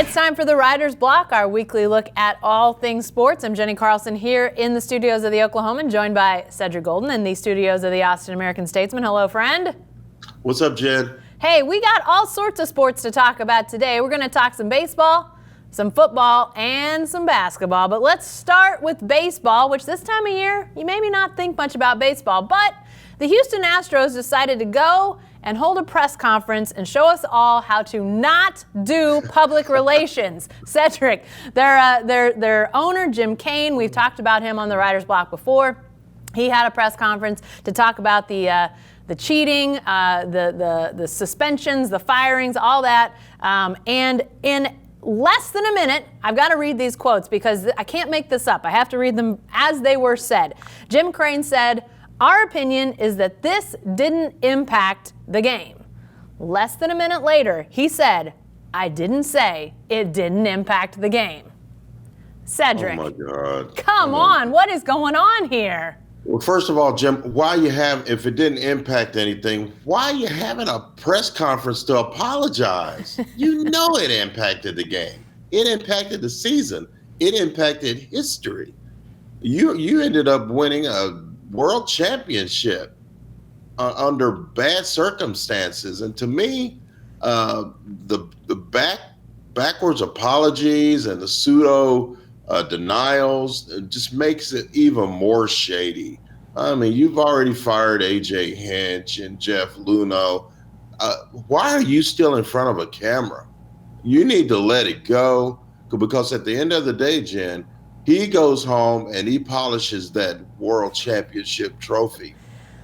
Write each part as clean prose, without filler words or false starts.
It's time for the Writer's Block, our weekly look at all things sports. I'm Jenni Carlson here in the studios of the Oklahoman, joined by Cedric Golden in the studios of the Austin American-Statesman. Hello, friend. What's up, Jen? Hey, we got all sorts of sports to talk about today. We're going to talk some baseball, some football, and some basketball. But let's start with baseball, which this time of year, you maybe not think much about baseball, but the Houston Astros decided to go and hold a press conference and show us all how to not do public relations. Cedric, their owner, Jim Cain, we've talked about him on the Writer's Block before. He had a press conference to talk about the cheating, the suspensions, the firings, all that. And in less than a minute, I've got to read these quotes because I can't make this up. I have to read them as they were said. Jim Cain said, "Our opinion is that this didn't impact the game." Less than a minute later, he said, "I didn't say it didn't impact the game." Cedric. Oh, my God. Come on. What is going on here? Well, first of all, Jim, if it didn't impact anything, why are you having a press conference to apologize? You know it impacted the game. It impacted the season. It impacted history. You ended up winning a world championship under bad circumstances. And to me, the backwards apologies and the pseudo denials just makes it even more shady. I mean, you've already fired AJ Hinch and Jeff Luhnow. Why are you still in front of a camera? You need to let it go, because at the end of the day, Jen, he goes home and he polishes that world championship trophy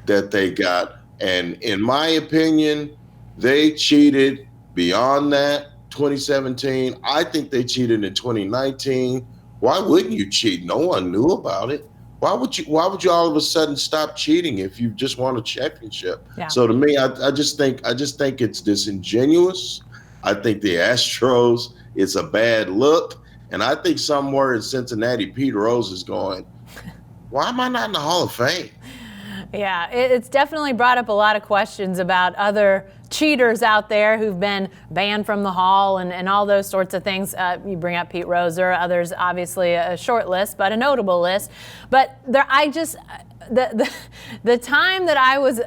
that they got. And in my opinion, they cheated beyond that. 2017, I think they cheated in 2019. Why wouldn't you cheat? No one knew about it. Why would you all of a sudden stop cheating if you just won a championship? Yeah. So to me, I just think it's disingenuous. I think the Astros, it's a bad look. And I think somewhere in Cincinnati, Pete Rose is going, why am I not in the Hall of Fame? Yeah, it's definitely brought up a lot of questions about other cheaters out there who've been banned from the Hall and all those sorts of things. You bring up Pete Rose, or others, obviously a short list, but a notable list. But the time that I was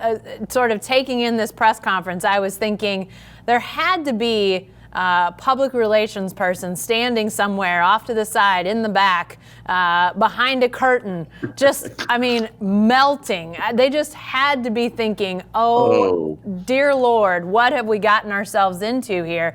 sort of taking in this press conference, I was thinking there had to be public relations person standing somewhere off to the side in the back behind a curtain, melting. They just had to be thinking, oh, dear Lord, what have we gotten ourselves into here?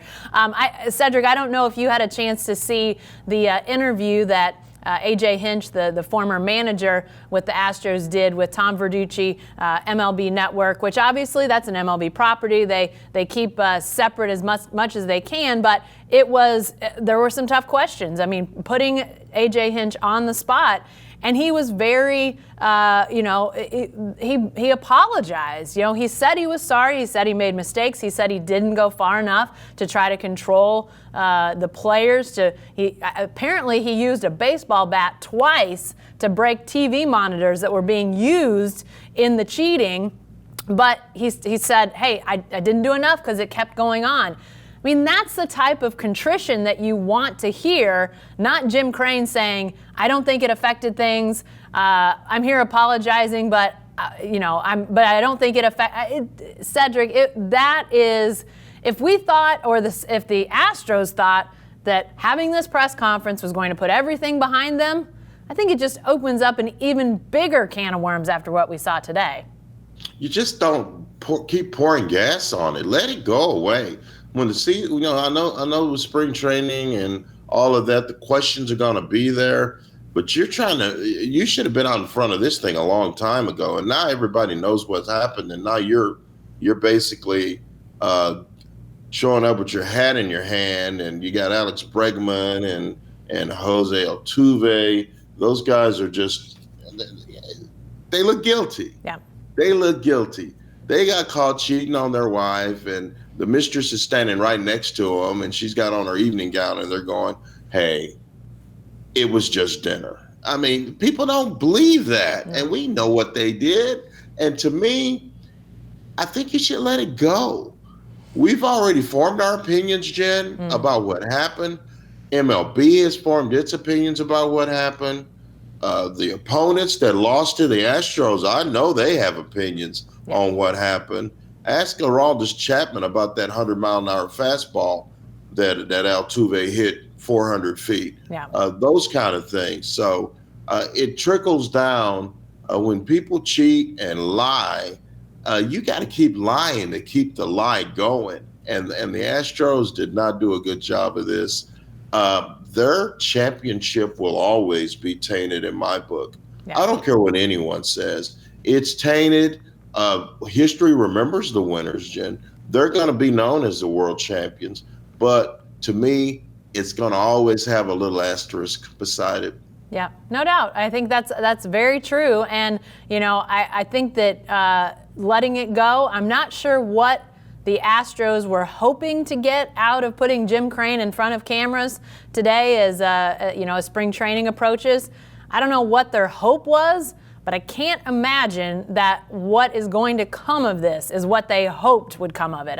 Cedric, I don't know if you had a chance to see the interview that AJ Hinch, the former manager with the Astros, did with Tom Verducci, MLB Network, which obviously that's an MLB property. They keep separate as much as they can, but there were some tough questions. I mean, putting AJ Hinch on the spot, and he was very, he apologized. He said he was sorry. He said he made mistakes. He said he didn't go far enough to try to control the players. Apparently he used a baseball bat twice to break TV monitors that were being used in the cheating. But he said, hey, I didn't do enough because it kept going on. I mean, that's the type of contrition that you want to hear, not Jim Cain saying, I don't think it affected things. I'm here apologizing, but I don't think it affected. Cedric, that is, if we thought, if the Astros thought that having this press conference was going to put everything behind them, I think it just opens up an even bigger can of worms after what we saw today. You just don't keep pouring gas on it. Let it go away. When the season, I know with spring training and all of that, the questions are going to be there, but you should have been out in front of this thing a long time ago. And now everybody knows what's happened. And now you're basically showing up with your hat in your hand, and you got Alex Bregman and Jose Altuve. Those guys are they look guilty. Yeah. They look guilty. They got caught cheating on their wife, and the mistress is standing right next to them, and she's got on her evening gown, and they're going, hey, it was just dinner. I mean, people don't believe that, and we know what they did. And to me, I think you should let it go. We've already formed our opinions, Jen, about what happened. MLB has formed its opinions about what happened. The opponents that lost to the Astros, I know they have opinions on what happened. Ask Aroldis Chapman about that 100-mile-an-hour fastball that Altuve hit 400 feet. Yeah. Those kind of things. So it trickles down when people cheat and lie. You got to keep lying to keep the lie going. And the Astros did not do a good job of this. Their championship will always be tainted in my book. Yeah. I don't care what anyone says. It's tainted. History remembers the winners, Jen. They're going to be known as the world champions. But to me, it's going to always have a little asterisk beside it. Yeah, no doubt. I think that's very true. And, I think that letting it go, I'm not sure what the Astros were hoping to get out of putting Jim Crane in front of cameras today as spring training approaches. I don't know what their hope was, but I can't imagine that what is going to come of this is what they hoped would come of it.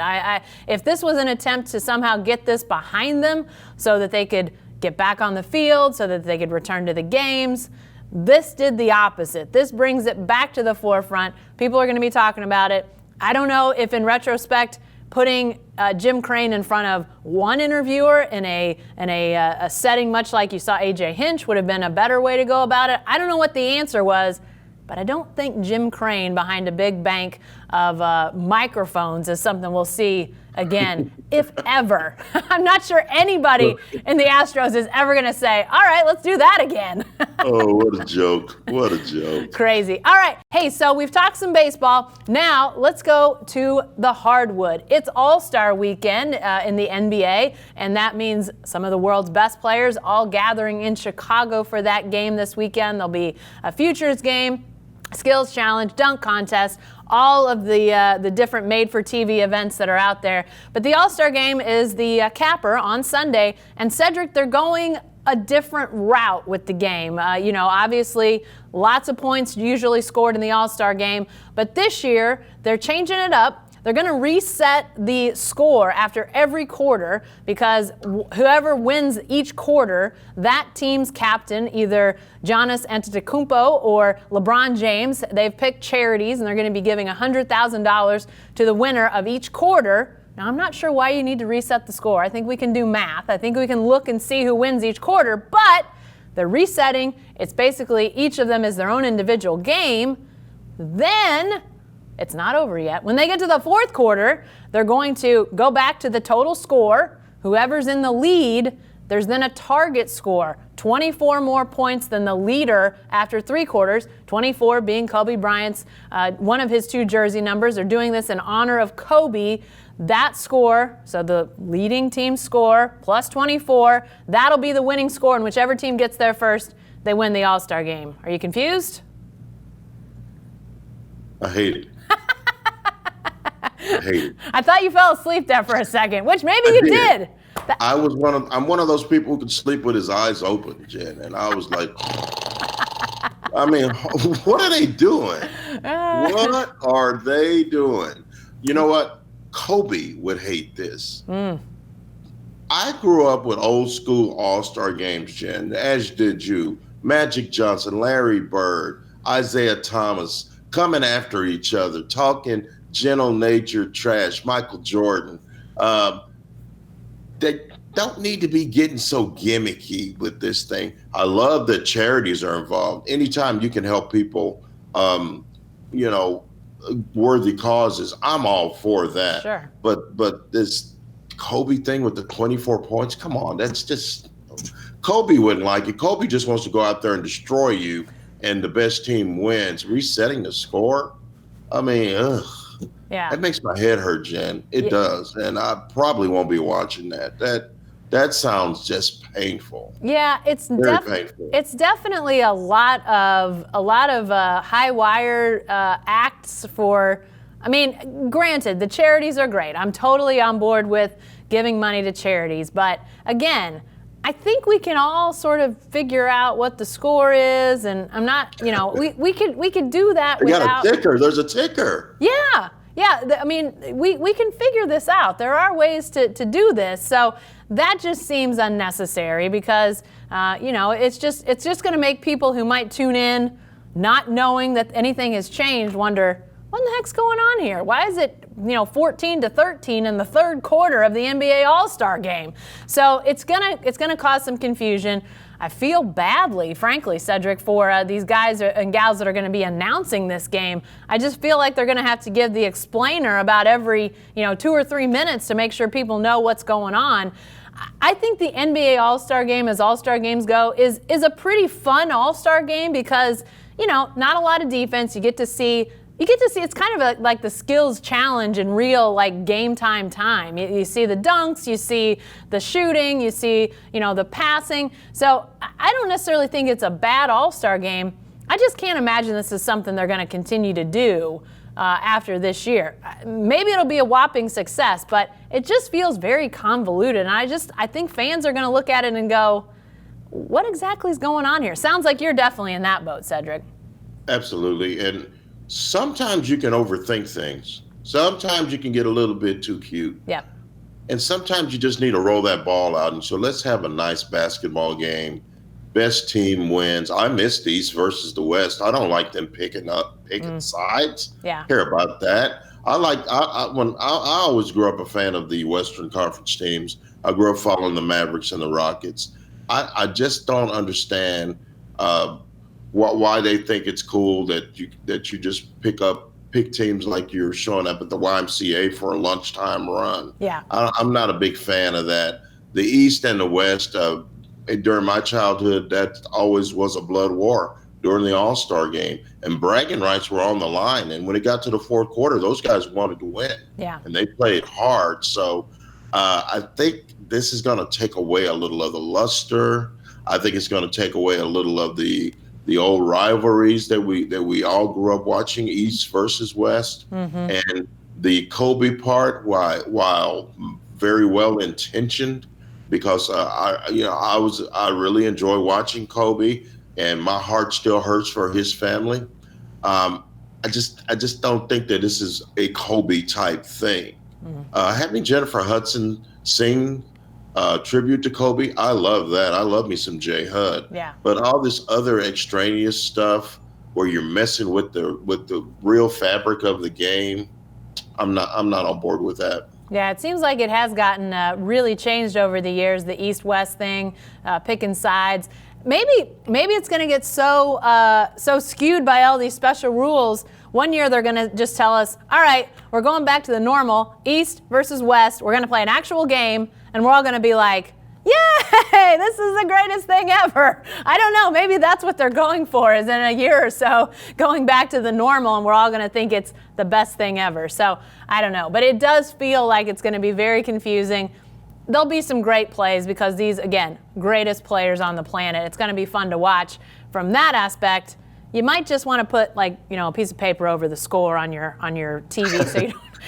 If this was an attempt to somehow get this behind them so that they could get back on the field, so that they could return to the games, this did the opposite. This brings it back to the forefront. People are going to be talking about it. I don't know if in retrospect putting Jim Crane in front of one interviewer in a setting much like you saw A.J. Hinch would have been a better way to go about it. I don't know what the answer was, but I don't think Jim Crane behind a big bank of microphones is something we'll see again, if ever. I'm not sure anybody in the Astros is ever going to say, all right, let's do that again. Oh, what a joke. What a joke. Crazy. All right. Hey, so we've talked some baseball. Now let's go to the hardwood. It's All-Star Weekend in the NBA, and that means some of the world's best players all gathering in Chicago for that game this weekend. There'll be a futures game, skills challenge, dunk contest, all of the different made-for-TV events that are out there. But the All-Star Game is the capper on Sunday. And Cedric, they're going a different route with the game. Obviously, lots of points usually scored in the All-Star Game. But this year, they're changing it up. They're going to reset the score after every quarter because whoever wins each quarter, that team's captain, either Giannis Antetokounmpo or LeBron James, they've picked charities and they're going to be giving $100,000 to the winner of each quarter. Now, I'm not sure why you need to reset the score. I think we can do math. I think we can look and see who wins each quarter, but they're resetting. It's basically each of them is their own individual game. Then it's not over yet. When they get to the fourth quarter, they're going to go back to the total score. Whoever's in the lead, there's then a target score, 24 more points than the leader after three quarters, 24 being Kobe Bryant's, one of his two jersey numbers. They're doing this in honor of Kobe. That score, so the leading team score plus 24, that'll be the winning score, and whichever team gets there first, they win the All-Star Game. Are you confused? I hate it. I hate it. I thought you fell asleep there for a second, which maybe you did. I'm one of those people who could sleep with his eyes open, Jen, and I was like, I mean, what are they doing? What are they doing? You know what? Kobe would hate this. I grew up with old school All-Star games, Jen, as did you. Magic Johnson, Larry Bird, Isaiah Thomas, coming after each other, talking gentle-natured trash, Michael Jordan. They don't need to be getting so gimmicky with this thing. I love that charities are involved. Anytime you can help people, worthy causes, I'm all for that. Sure. But this Kobe thing with the 24 points, come on, that's just, Kobe wouldn't like it. Kobe just wants to go out there and destroy you, and the best team wins. Resetting the score, I mean, yeah, that makes my head hurt, Jen. It does, and I probably won't be watching that. That sounds just painful. Yeah, it's very painful. It's definitely a lot of high wire acts for. I mean, granted, the charities are great. I'm totally on board with giving money to charities, but again, I think we can all sort of figure out what the score is, and I'm not, we could do that they without. Got a ticker. There's a ticker. Yeah. Yeah, I mean, we can figure this out. There are ways to do this. So that just seems unnecessary because, it's just going to make people who might tune in not knowing that anything has changed wonder, what in the heck's going on here? Why is it, 14-13 in the third quarter of the NBA All-Star game? So it's gonna cause some confusion. I feel badly, frankly, Cedric, for these guys and gals that are going to be announcing this game. I just feel like they're going to have to give the explainer about every 2 or 3 minutes to make sure people know what's going on. I think the NBA All-Star game, as All-Star games go, is a pretty fun All-Star game because not a lot of defense. You get to see it's kind of like the skills challenge in real game time. You see the dunks, you see the shooting, you see the passing. So I don't necessarily think it's a bad All-Star game. I just can't imagine this is something they're going to continue to do after this year. Maybe it'll be a whopping success, but it just feels very convoluted. And I think fans are going to look at it and go, what exactly is going on here? Sounds like you're definitely in that boat, Cedric. Absolutely. And sometimes you can overthink things. Sometimes you can get a little bit too cute. Yeah. And sometimes you just need to roll that ball out. And so let's have a nice basketball game. Best team wins. I miss the East versus the West. I don't like them picking sides. Yeah. Care about that. I always grew up a fan of the Western Conference teams. I grew up following the Mavericks and the Rockets. I just don't understand why they think it's cool that you just pick teams like you're showing up at the YMCA for a lunchtime run. Yeah. I'm not a big fan of that. The East and the West, during my childhood, that always was a blood war during the All-Star game, and bragging rights were on the line. And when it got to the fourth quarter, those guys wanted to win. Yeah. And they played hard. So I think this is going to take away a little of the luster. I think it's going to take away a little of the old rivalries that we all grew up watching, East versus West. Mm-hmm. And the Kobe part, while very well intentioned, because I really enjoy watching Kobe, and my heart still hurts for his family. I just don't think that this is a Kobe type thing. Mm-hmm. Having Jennifer Hudson sing tribute to Kobe, I love that. I love me some J Hud. Yeah. But all this other extraneous stuff where you're messing with the real fabric of the game, I'm not on board with that. Yeah, it seems like it has gotten really changed over the years, the East-West thing, picking sides. Maybe it's going to get so skewed by all these special rules. One year they're going to just tell us, all right, we're going back to the normal, East versus West. We're going to play an actual game, and we're all going to be like, yay, this is the greatest thing ever. I don't know, maybe that's what they're going for, is in a year or so going back to the normal, and we're all going to think it's the best thing ever. So I don't know, but it does feel like it's going to be very confusing. There'll be some great plays because these, again, greatest players on the planet. It's going to be fun to watch. From that aspect, you might just want to put a piece of paper over the score on your TV so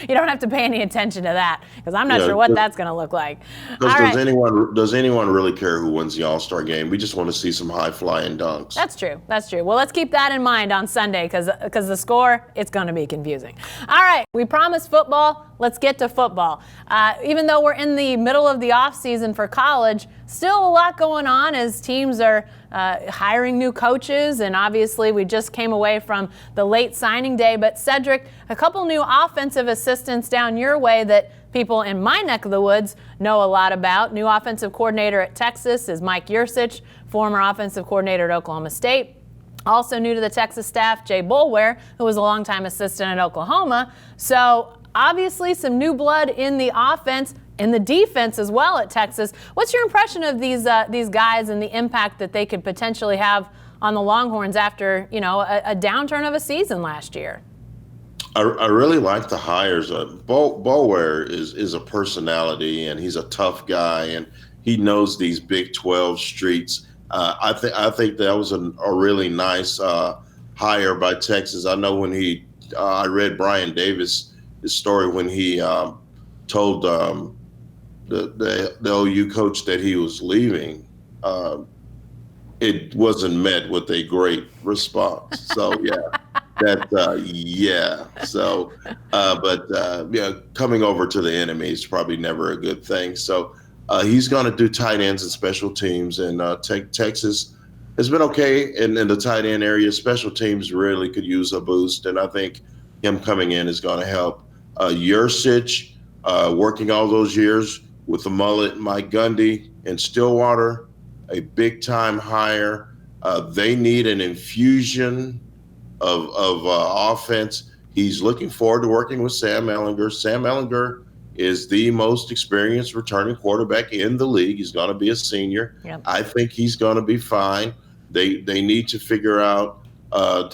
you don't have to pay any attention to that, because I'm not sure what that's going to look like. Does anyone really care who wins the All-Star game? We just want to see some high-flying dunks. That's true. Well, let's keep that in mind on Sunday, because the score, it's going to be confusing. All right, we promised football. Let's get to football. Even though we're in the middle of the off-season for college, still a lot going on as teams are hiring new coaches, and obviously we just came away from the late signing day. But Cedric, a couple new offensive assistants down your way that people in my neck of the woods know a lot about. New offensive coordinator at Texas is Mike Yursich, former offensive coordinator at Oklahoma State. Also new to the Texas staff, Jay Boulware, who was a longtime assistant at Oklahoma. So obviously some new blood in the offense, in the defense as well at Texas. What's your impression of these guys and the impact that they could potentially have on the Longhorns after a downturn of a season last year? I really like the hires. Boulware is a personality, and he's a tough guy, and he knows these Big 12 streets. I think that was a really nice hire by Texas. I know when I read Brian Davis' story when he told the OU coach that he was leaving. It wasn't met with a great response. So yeah, Yeah. So, coming over to the enemy is probably never a good thing. So, he's going to do tight ends and special teams, and Texas has been okay in the tight end area. Special teams really could use a boost, and I think him coming in is going to help. Yursich, working all those years with the mullet, Mike Gundy and Stillwater, a big-time hire. They need an infusion of offense. He's looking forward to working with Sam Ehlinger. Sam Ehlinger is the most experienced returning quarterback in the league. He's going to be a senior. Yep. I think he's going to be fine. They need to figure out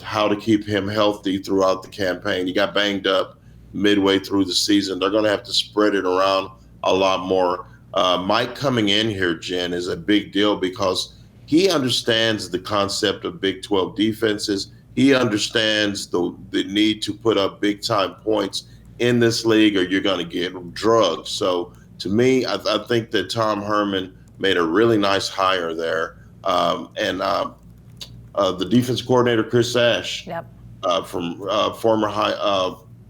how to keep him healthy throughout the campaign. He got banged up midway through the season. They're going to have to spread it around a lot more. Mike coming in here, Jen, is a big deal because he understands the concept of Big 12 defenses. He understands the need to put up big-time points in this league or you're going to get drugged. So to me, I think that Tom Herman made a really nice hire there. The defense coordinator, Chris Ash, yep. From former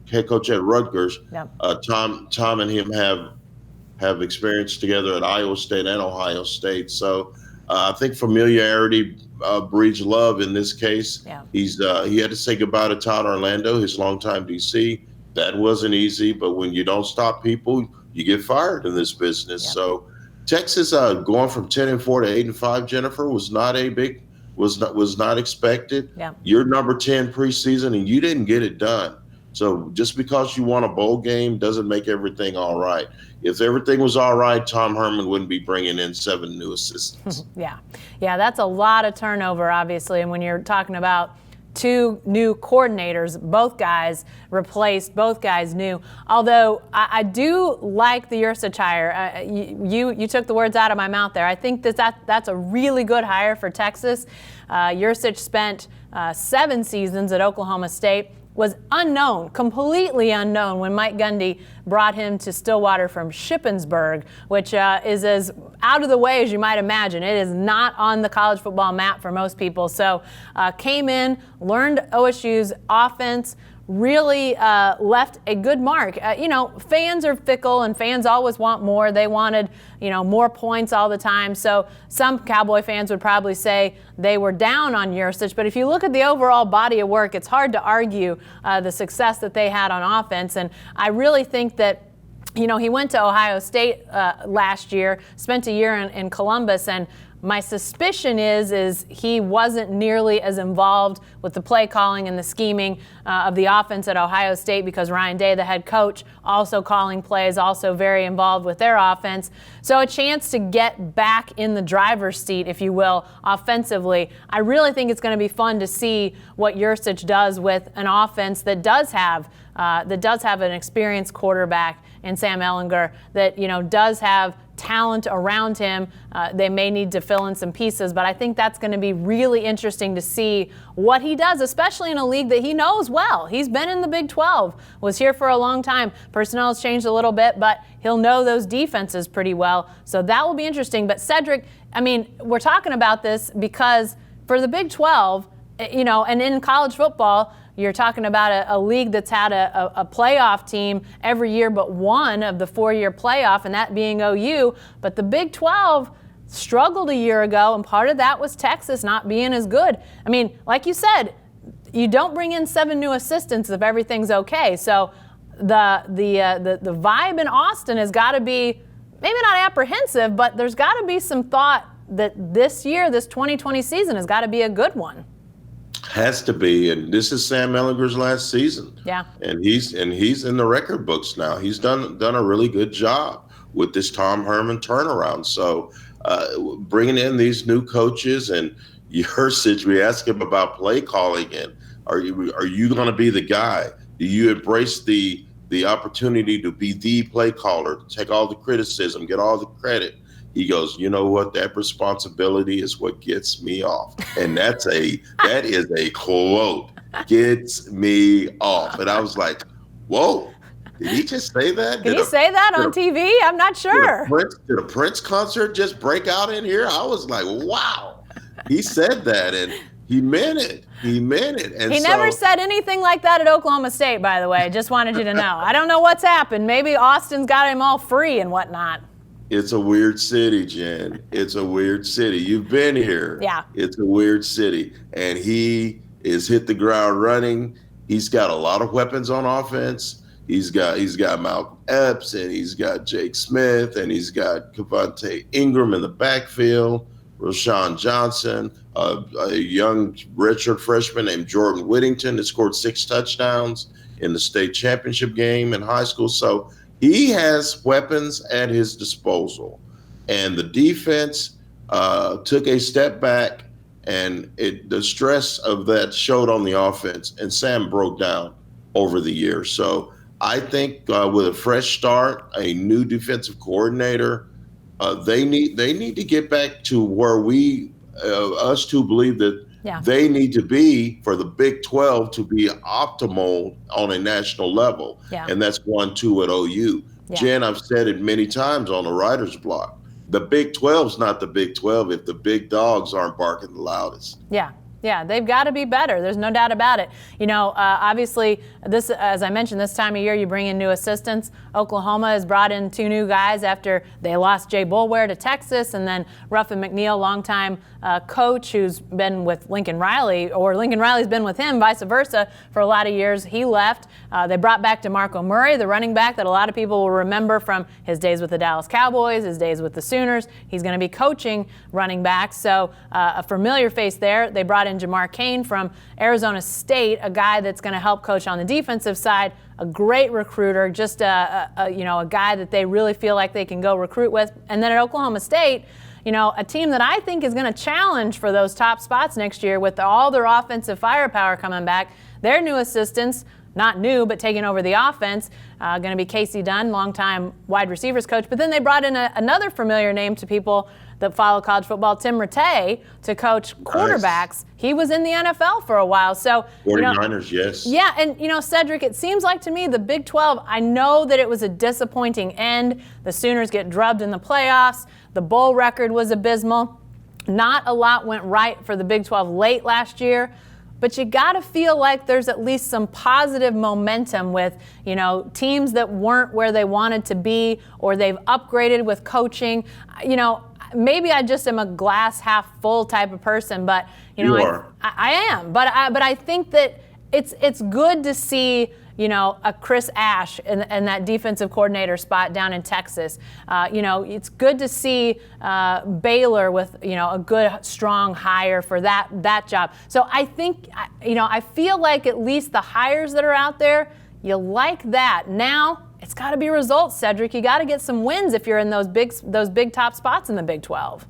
head coach at Rutgers, yep. Tom and him have experience together at Iowa State and Ohio State. So I think familiarity breeds love in this case. Yeah. He had to say goodbye to Todd Orlando, his longtime DC. That wasn't easy, but when you don't stop people, you get fired in this business. Yep. So Texas going from 10-4 to 8-5, Jennifer, was not expected. Yeah. You're number 10 preseason and you didn't get it done. So just because you won a bowl game doesn't make everything all right. If everything was all right, Tom Herman wouldn't be bringing in 7 new assistants. Yeah, that's a lot of turnover, obviously. And when you're talking about 2 new coordinators, both guys replaced, both guys new. Although I do like the Yursich hire. You took the words out of my mouth there. I think that's a really good hire for Texas. Yursich spent 7 seasons at Oklahoma State. Was unknown, completely unknown when Mike Gundy brought him to Stillwater from Shippensburg, which is as out of the way as you might imagine. It is not on the college football map for most people. So came in, learned OSU's offense, really left a good mark. Fans are fickle and fans always want more. They wanted, more points all the time. So some Cowboy fans would probably say they were down on Yursich. But if you look at the overall body of work, it's hard to argue the success that they had on offense. And I really think that he went to Ohio State last year, spent a year in Columbus, and my suspicion is he wasn't nearly as involved with the play calling and the scheming of the offense at Ohio State because Ryan Day, the head coach, also calling plays, also very involved with their offense. So a chance to get back in the driver's seat, if you will, offensively. I really think it's going to be fun to see what Yursich does with an offense that does have an experienced quarterback in Sam Ehlinger, that does have talent around him. They may need to fill in some pieces, but I think that's going to be really interesting to see what he does, especially in a league that he knows well. He's been in the Big 12, was here for a long time. Personnel has changed a little bit, but he'll know those defenses pretty well. So that will be interesting. But Cedric, we're talking about this because for the Big 12, and in college football, you're talking about a league that's had a playoff team every year but one of the 4-year playoff, and that being OU. But the Big 12 struggled a year ago, and part of that was Texas not being as good. Like you said, you don't bring in 7 new assistants if everything's okay. So the vibe in Austin has got to be maybe not apprehensive, but there's got to be some thought that this year, this 2020 season, has got to be a good one. Has to be, and this is Sam Ehlinger's last season. Yeah, and he's in the record books now. He's done a really good job with this Tom Herman turnaround. So bringing in these new coaches and Yursich, we ask him about play calling, and are you going to be the guy? Do you embrace the opportunity to be the play caller, take all the criticism, get all the credit? He goes, you know what? That responsibility is what gets me off. And that is a quote, gets me off. And I was like, whoa, did he just say that? Did he say that on TV? I'm not sure. Did a Prince concert just break out in here? I was like, wow. He said that. And He meant it. He meant it. And he never said anything like that at Oklahoma State, by the way. Just wanted you to know. I don't know what's happened. Maybe Austin's got him all free and whatnot. It's a weird city, Jen. It's a weird city. You've been here. Yeah. It's a weird city. And he is hit the ground running. He's got a lot of weapons on offense. He's got Malcolm Epps, and he's got Jake Smith, and he's got Kevontae Ingram in the backfield, Rashawn Johnson, a young redshirt freshman named Jordan Whittington that scored 6 touchdowns in the state championship game in high school. So he has weapons at his disposal. And the defense took a step back, and the stress of that showed on the offense, and Sam broke down over the years. So I think with a fresh start, a new defensive coordinator, they need to get back to where us two believe that they need to be for the Big 12 to be optimal on a national level. Yeah. And that's 1-2 at OU. Yeah. Jen, I've said it many times on the writer's block. The Big 12's not the Big 12 if the big dogs aren't barking the loudest. Yeah. Yeah, they've got to be better. There's no doubt about it. You know, obviously, this, as I mentioned, this time of year, you bring in new assistants. Oklahoma has brought in 2 new guys after they lost Jay Boulware to Texas, and then Ruffin McNeil, longtime coach who's been with Lincoln Riley, or Lincoln Riley's been with him, vice versa, for a lot of years. He left. They brought back DeMarco Murray, the running back that a lot of people will remember from his days with the Dallas Cowboys, his days with the Sooners. He's going to be coaching running backs, so a familiar face there. They brought in Jamar Cain from Arizona State, a guy that's going to help coach on the defensive side, a great recruiter, just a guy that they really feel like they can go recruit with. And then at Oklahoma State, you know, a team that I think is going to challenge for those top spots next year with all their offensive firepower coming back. Their new assistants, not new, but taking over the offense, going to be Casey Dunn, longtime wide receivers coach. But then they brought in another familiar name to people that follow college football, Tim Rattay, to coach quarterbacks. Nice. He was in the NFL for a while. So 49ers, yes. Yeah, and Cedric, it seems like to me the Big 12, I know that it was a disappointing end. The Sooners get drubbed in the playoffs. The bowl record was abysmal. Not a lot went right for the Big 12 late last year. But you got to feel like there's at least some positive momentum with, teams that weren't where they wanted to be, or they've upgraded with coaching. Maybe I just am a glass half full type of person, but I am. But I think that it's good to see a Chris Ash in that defensive coordinator spot down in Texas. It's good to see Baylor with a good strong hire for that job. So I think I feel like at least the hires that are out there, you like that. Now it's got to be results, Cedric. You got to get some wins if you're in those big top spots in the Big 12.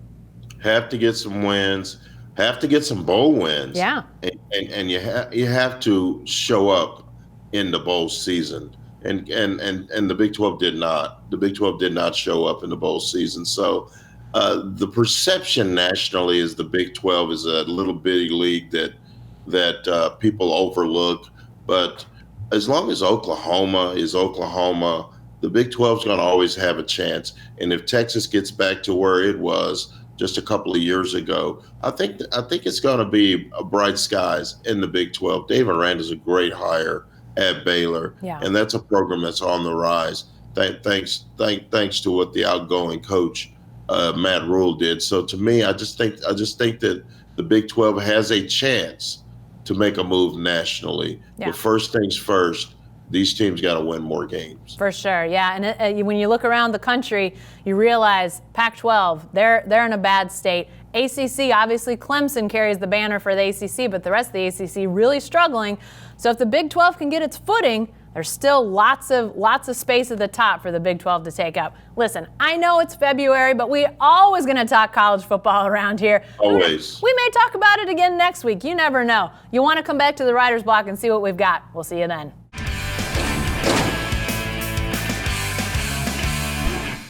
Have to get some wins. Have to get some bowl wins. Yeah. And you have to show up in the bowl season. And the Big 12 did not. The Big 12 did not show up in the bowl season. So the perception nationally is the Big 12 is a little bitty league that people overlook. But as long as Oklahoma is Oklahoma, the Big 12 is going to always have a chance. And if Texas gets back to where it was just a couple of years ago, I think it's going to be bright skies in the Big 12. Dave Aranda's a great hire at Baylor, and that's a program that's on the rise. Thanks to what the outgoing coach Matt Rule did. So to me, I just think that the Big 12 has a chance to make a move nationally. Yeah. But first things first, these teams got to win more games. For sure, yeah. And when you look around the country, you realize Pac-12, they're in a bad state. ACC, obviously Clemson carries the banner for the ACC, but the rest of the ACC really struggling. So if the Big 12 can get its footing, there's still lots of space at the top for the Big 12 to take up. Listen, I know it's February, but we're always going to talk college football around here. Always. We may talk about it again next week. You never know. You want to come back to the Writer's Block and see what we've got. We'll see you then.